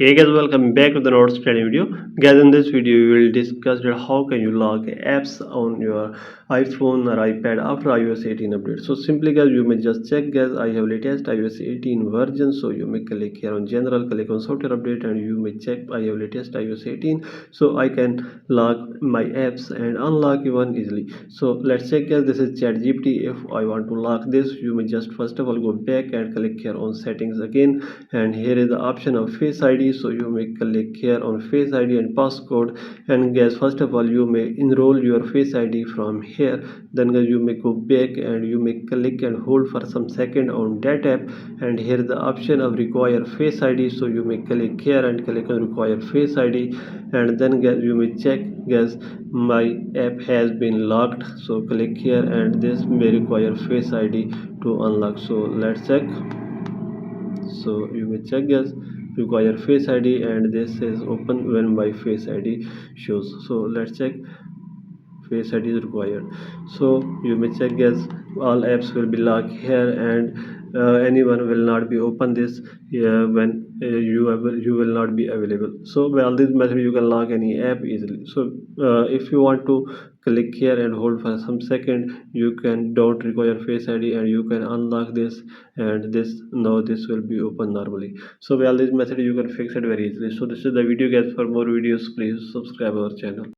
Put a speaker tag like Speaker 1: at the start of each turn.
Speaker 1: Hey guys, welcome back to the Notes Study video. Guys, in this video, we will discuss that how can you lock apps on your iPhone or iPad after iOS 18 update. So simply guys, you may just check guys, I have latest iOS 18 version. So you may click here on general, click on software update and you may check I have latest iOS 18. So I can lock my apps and unlock one easily. So let's check guys, this is ChatGPT. If I want to lock this, you may just first of all go back and click here on settings again, and here is the option of Face ID. So you may click here on Face ID and passcode, and guys, first of all you may enroll your Face ID from here. Then guys, you may go back and you may click and hold for some second on that app, and here is the option of require Face ID. So you may click here and click on require Face ID, and then guys, you may check guys, my app has been locked. So click here and this may require Face ID to unlock. So let's check. So you may check yes, require Face ID, and this is open when my Face ID shows. So let's check, Face ID is required. So you may check yes, all apps will be locked here, and anyone will not be open this when you will not be available. So by all this method you can lock any app easily. So if you want to click here and hold for some second, you can don't require Face ID and you can unlock this, and this will be open normally. So by all this method you can fix it very easily. So this is the video guys. For more videos please subscribe our channel.